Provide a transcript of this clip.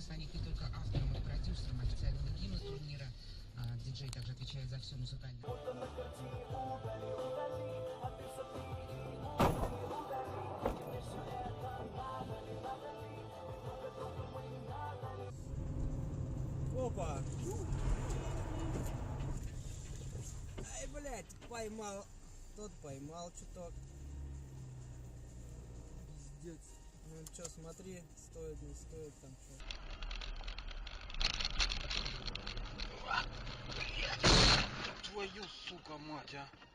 станет не только автором и продюсером официального гимна турнира, диджей также отвечает за все музыкальное. Опа! Ай, блядь, поймал. Тот поймал чуток. Пиздец. Ну чё, смотри, стоит, не стоит там что. Твою, сука, мать, а!